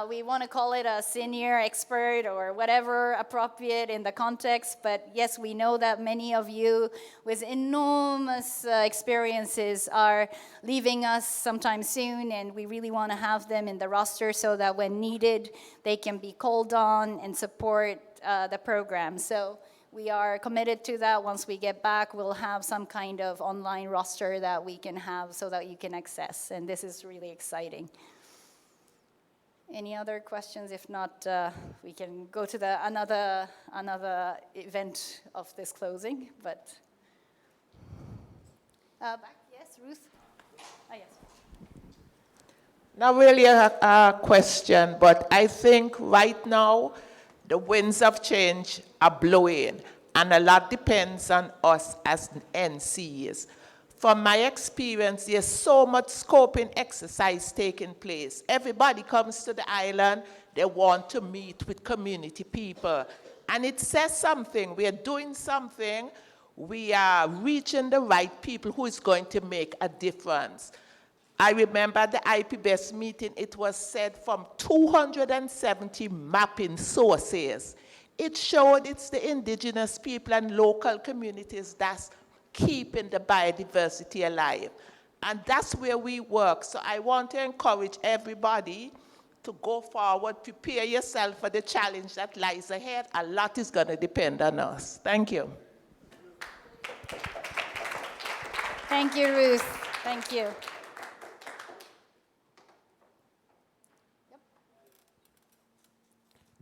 we want to call it a senior expert or whatever appropriate in the context, but yes, we know that many of you with enormous experiences are leaving us sometime soon, and we really want to have them in the roster so that when needed, they can be called on and support the program. So we are committed to that. Once we get back, we'll have some kind of online roster that we can have so that you can access, and this is really exciting. Any other questions? If not, we can go to the another event of this closing. But back, yes, Ruth. Oh, yes. Not really a question, but I think right now the winds of change are blowing, and a lot depends on us as NCs. From my experience, there's so much scoping exercise taking place. Everybody comes to the island, they want to meet with community people. And it says something, we are doing something, we are reaching the right people who is going to make a difference. I remember the IPBES meeting, it was said from 270 mapping sources, it showed it's the indigenous people and local communities that's keeping the biodiversity alive. And that's where we work. So I want to encourage everybody to go forward, prepare yourself for the challenge that lies ahead. A lot is going to depend on us. Thank you. Thank you, Ruth. Thank you.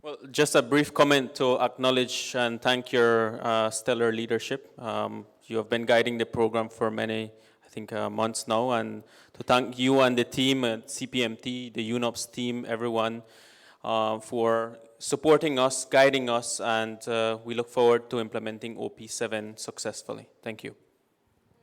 Well, just a brief comment to acknowledge and thank your stellar leadership. You have been guiding the program for many, I think, months now, and to thank you and the team at CPMT, the UNOPS team, everyone, for supporting us, guiding us, and we look forward to implementing OP7 successfully. Thank you.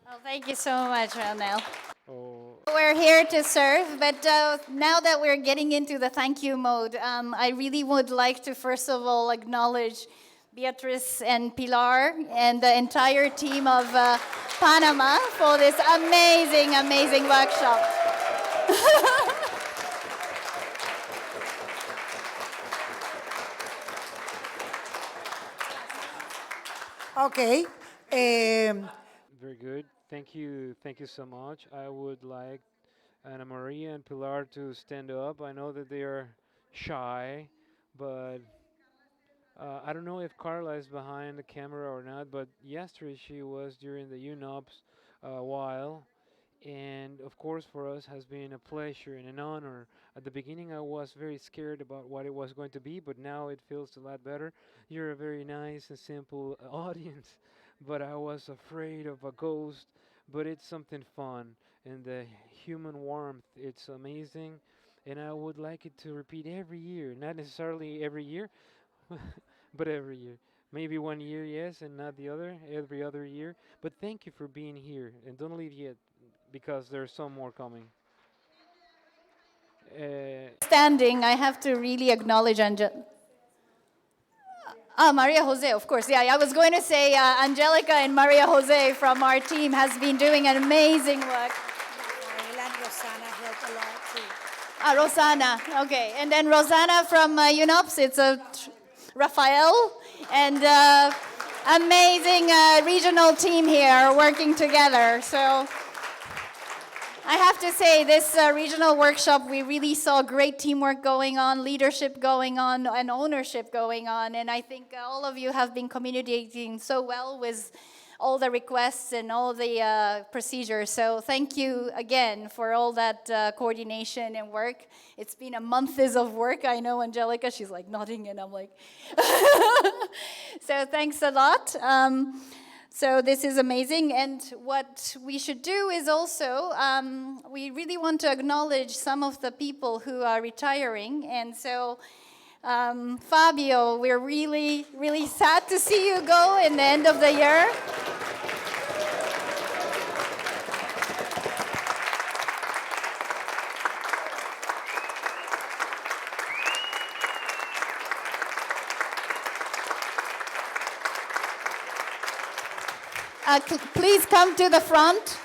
Well, thank you so much, Ronel. Oh, We're here to serve, but now that we're getting into the thank you mode, I really would like to first of all acknowledge Beatrice and Pilar and the entire team of Panama for this amazing, amazing workshop. Okay. very good. Thank you so much. I would like Ana Maria and Pilar to stand up. I know that they are shy, but I don't know if Carla is behind the camera or not, but yesterday she was during the UNOPS while. And of course, for us has been a pleasure and an honor. At the beginning, I was very scared about what it was going to be, but now it feels a lot better. You're a very nice and simple audience, but I was afraid of a ghost. But it's something fun, and the human warmth, it's amazing. And I would like it to repeat every year, not necessarily every year, but every year. Maybe one year, yes, and not the other, every other year. But thank you for being here, and don't leave yet, because there's some more coming. Standing, I have to really acknowledge Maria Jose, of course. Yeah, I was going to say Angelica and Maria Jose from our team has been doing an amazing work. Rosana helped a lot too. Rosana, okay. And then Rosanna from UNOPS, it's Rafael, and amazing regional team here working together. So I have to say, this regional workshop, we really saw great teamwork going on, leadership going on, and ownership going on. And I think all of you have been communicating so well with all the requests and all the procedures. So thank you again for all that coordination and work. It's been a month of work. I know Angelica, she's like nodding, and I'm like, so thanks a lot. So this is amazing, and what we should do is also, we really want to acknowledge some of the people who are retiring, and so Fabio, we're really, really sad to see you go in the end of the year. Please come to the front.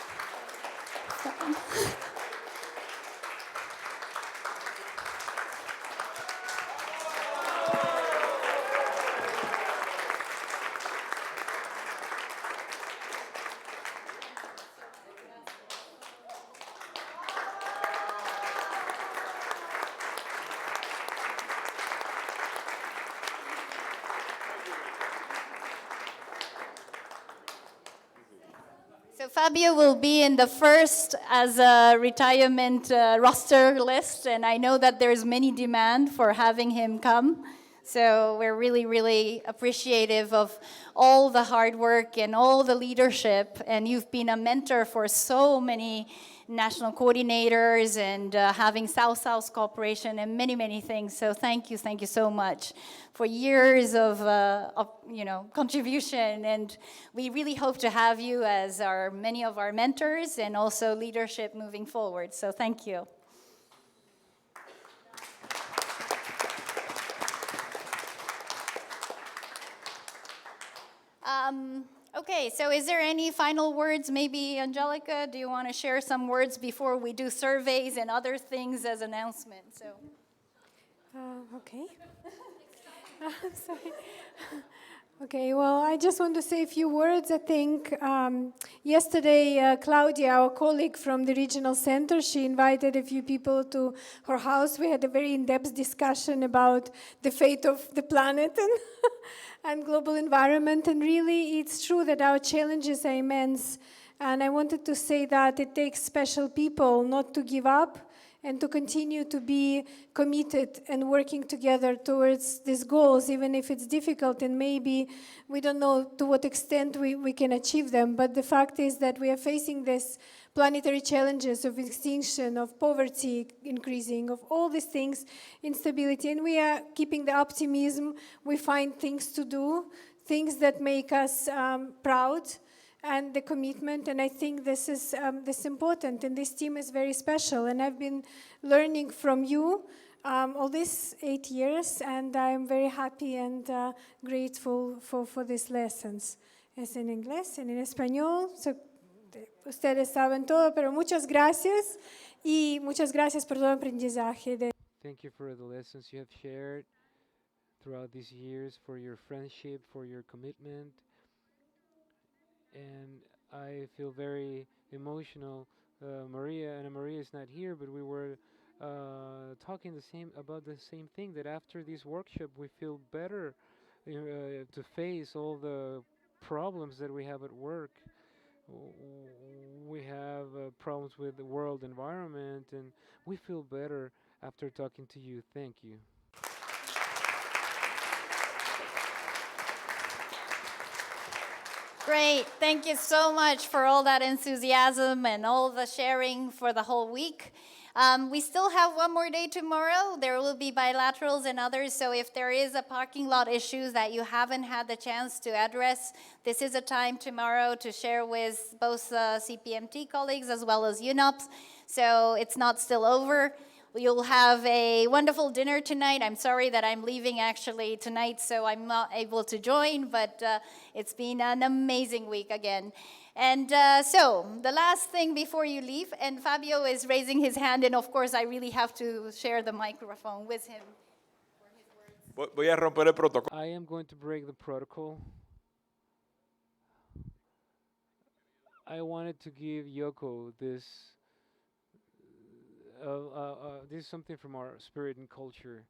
So Fabio will be in the first as a retirement roster list, and I know that there's many demand for having him come. So we're really, really appreciative of all the hard work and all the leadership, and you've been a mentor for so many national coordinators and having South-South cooperation and many, many things. So thank you so much for years of contribution, and we really hope to have you as many of our mentors and also leadership moving forward. So thank you. Okay, so is there any final words? Maybe Angelica, do you want to share some words before we do surveys and other things as announcements? So. Okay. I'm sorry. Okay, well, I just want to say a few words. I think yesterday, Claudia, our colleague from the regional center, she invited a few people to her house. We had a very in-depth discussion about the fate of the planet and, and global environment. And really, it's true that our challenges are immense. And I wanted to say that it takes special people not to give up and to continue to be committed and working together towards these goals, even if it's difficult and maybe we don't know to what extent we can achieve them. But the fact is that we are facing these planetary challenges of extinction, of poverty increasing, of all these things, instability, and we are keeping the optimism. We find things to do, things that make us proud, and the commitment, and I think this is important, and this team is very special, and I've been learning from you all these 8 years, and I'm very happy and grateful for these lessons. Es en inglés, en español, ustedes saben todo, pero muchas gracias, y muchas gracias por todo el aprendizaje. Thank you for the lessons you have shared throughout these years, for your friendship, for your commitment. And I feel very emotional. Anna Maria is not here, but we were talking about the same thing. That after this workshop, we feel better to face all the problems that we have at work. We have problems with the world environment, and we feel better after talking to you. Thank you. Great. Thank you so much for all that enthusiasm and all the sharing for the whole week. We still have one more day tomorrow. There will be bilaterals and others. So if there is a parking lot issues that you haven't had the chance to address, this is a time tomorrow to share with both CPMT colleagues as well as UNOPS. So it's not still over. You'll have a wonderful dinner tonight. I'm sorry that I'm leaving actually tonight, so I'm not able to join, but it's been an amazing week again. And so the last thing before you leave, and Fabio is raising his hand, and of course I really have to share the microphone with him. Voy a romper el protocolo. I am going to break the protocol. I wanted to give Yoko this. This is something from our spirit and culture.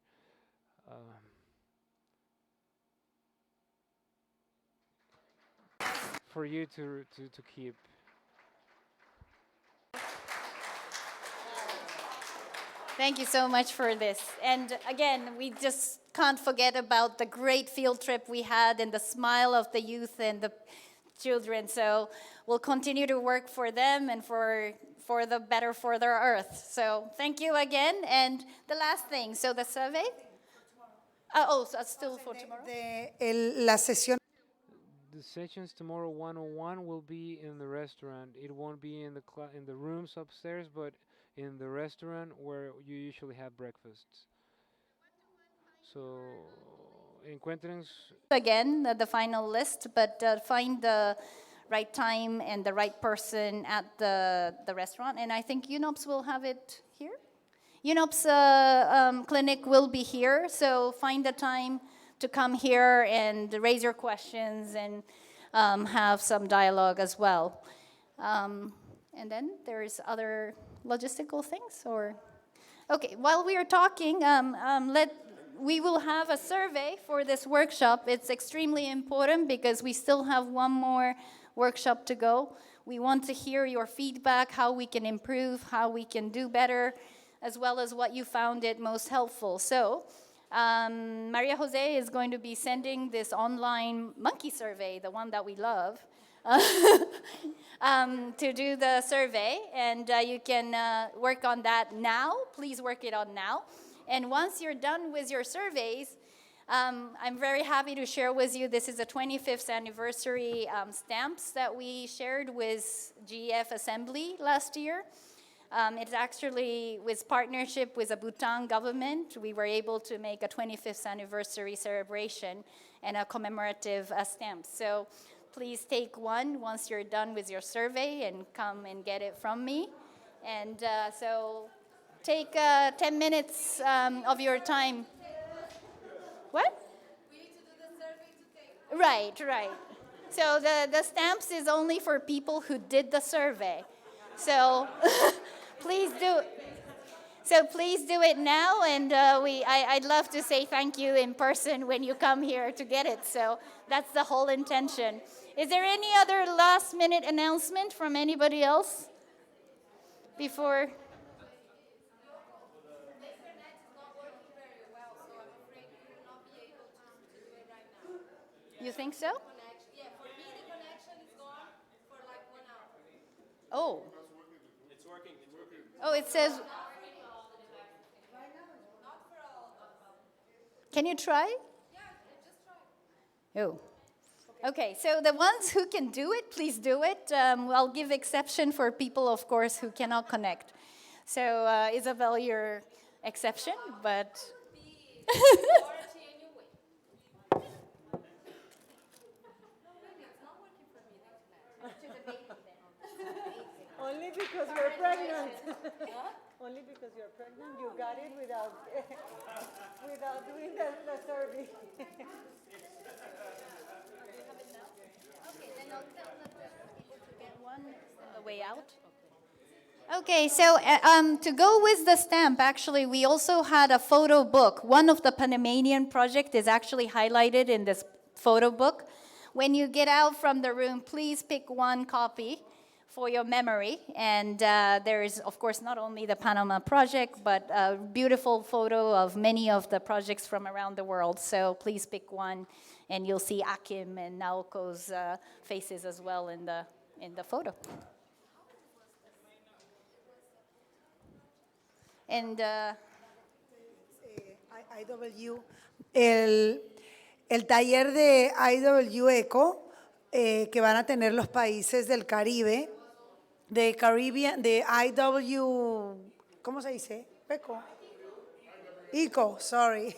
For you to keep. Thank you so much for this. And again, we just can't forget about the great field trip we had and the smile of the youth and the children. So we'll continue to work for them and for the better for their earth. So thank you again. And the last thing, so the survey? So still for tomorrow? La sesión. The sessions tomorrow 101 will be in the restaurant. It won't be in the rooms upstairs, but in the restaurant where you usually have breakfasts. So, encuentren again the final list, but find the right time and the right person at the restaurant. And I think UNOPS will have it here. UNOPS clinic will be here, so find the time to come here and raise your questions and have some dialogue as well. And then there's other logistical things, or? Okay, while we are talking, we will have a survey for this workshop. It's extremely important because we still have one more workshop to go. We want to hear your feedback, how we can improve, how we can do better, as well as what you found it most helpful. So, Maria Jose is going to be sending this online monkey survey, the one that we love, to do the survey, and you can work on that now. Please work it on now. And once you're done with your surveys, I'm very happy to share with you, this is a 25th anniversary stamps that we shared with GEF Assembly last year. It's actually with partnership with the Bhutan government. We were able to make a 25th anniversary celebration and a commemorative stamp. So please take one once you're done with your survey and come and get it from me. And so take 10 minutes of your time. What? Right, right. So the stamps is only for people who did the survey. So please do. So please do it now, and I'd love to say thank you in person when you come here to get it. So that's the whole intention. Is there any other last minute announcement from anybody else before? You think so? Oh. Oh, it says. Can you try? Oh. Okay, so the ones who can do it, please do it. I'll give exception for people, of course, who cannot connect. So, Isabel, your exception, but. Only because you're pregnant. Only because you're pregnant, you got it without without doing the survey. On the way out. Okay, so to go with the stamp, actually, we also had a photo book. One of the Panamanian project is actually highlighted in this photo book. When you get out from the room, please pick one copy for your memory. And there is, of course, not only the Panama project, but a beautiful photo of many of the projects from around the world. So please pick one, and you'll see Akim and Naoko's faces as well in the photo. And IW, el taller de IW Eco que van a tener los países del Caribe, de Caribbean, de IW, ¿cómo se dice? Eco. Eco, sorry.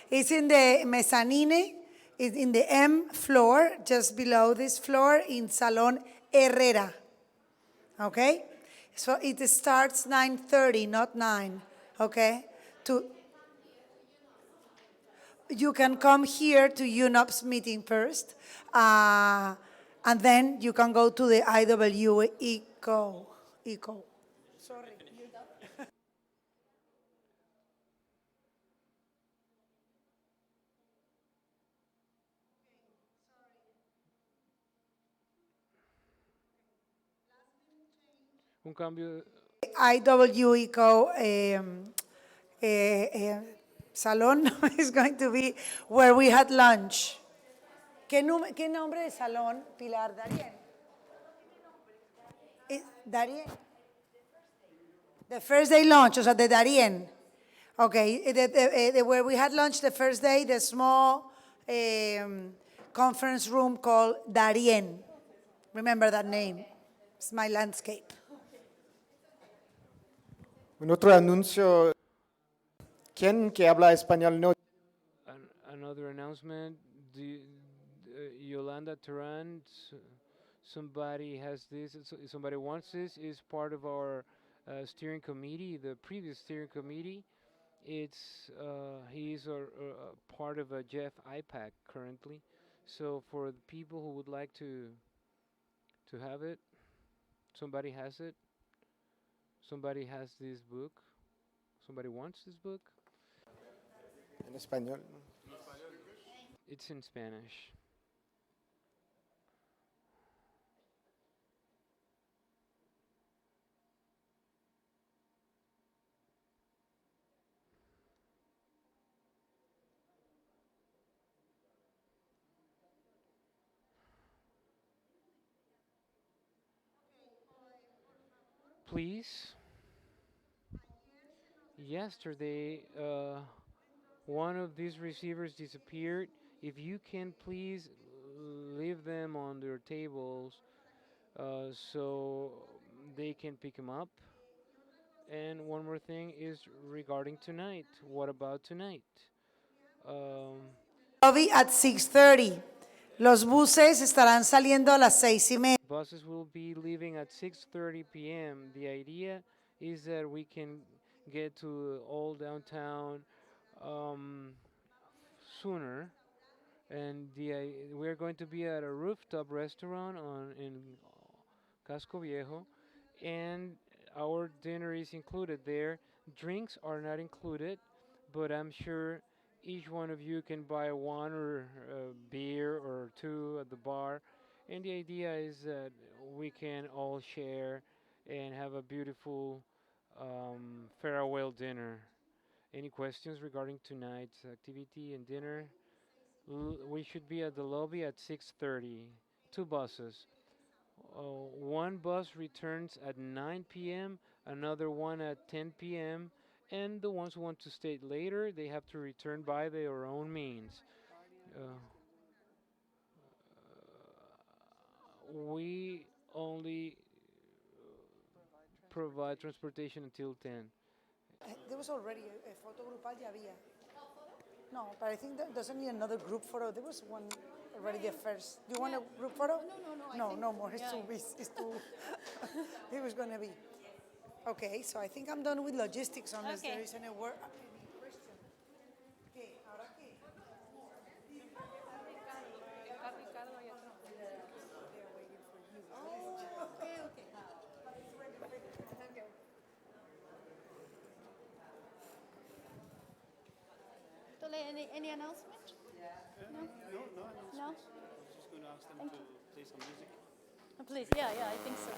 It's in the mezzanine, it's in the M floor, just below this floor in Salón Herrera. Okay? So it starts 9:30, not 9. Okay? You can come here to UNOPS meeting first, and then you can go to the IW Eco. Sorry. Un cambio. IW Eco Salon is going to be where we had lunch. ¿Qué nombre de salón, Pilar? Darien. Darien. The first day lunch, o sea, de Darien. Okay, where we had lunch the first day, the small conference room called Darien. Remember that name. It's my landscape. Un otro anuncio. ¿Quién que habla español no? Another announcement. Yolanda Turan, somebody has this, somebody wants this, is part of our steering committee, the previous steering committee. He's a part of a Jeff IPAC currently. So for the people who would like to have it, somebody has it. Somebody has this book. Somebody wants this book. En español. It's in Spanish. Please. Yesterday, one of these receivers disappeared. If you can please leave them on their tables so they can pick them up. And one more thing is regarding tonight. What about tonight? Lobby at 6:30. Los buses estarán saliendo a las 6:30. Buses will be leaving at 6:30 p.m. The idea is that we can get to all downtown sooner, And we're going to be at a rooftop restaurant in Casco Viejo, and our dinner is included there. Drinks are not included, but I'm sure each one of you can buy one or beer or two at the bar. And the idea is that we can all share and have a beautiful farewell dinner. Any questions regarding tonight's activity and dinner? We should be at the lobby at 6:30. Two buses. One bus returns at 9 p.m., another one at 10 p.m., and the ones who want to stay later, they have to return by their own means. We only provide transportation until 10. There was already a photo grupal, ya había. No, but I think that doesn't need another group photo. There was one already the first. Do you want a group photo? No, no more. It's too. It's too. It was gonna be. Okay, so I think I'm done with logistics unless there is any word. Any question? Okay, ahora qué? Tole, any announcement? No? No? I was just going to ask them to play some music. Please, yeah, I think so.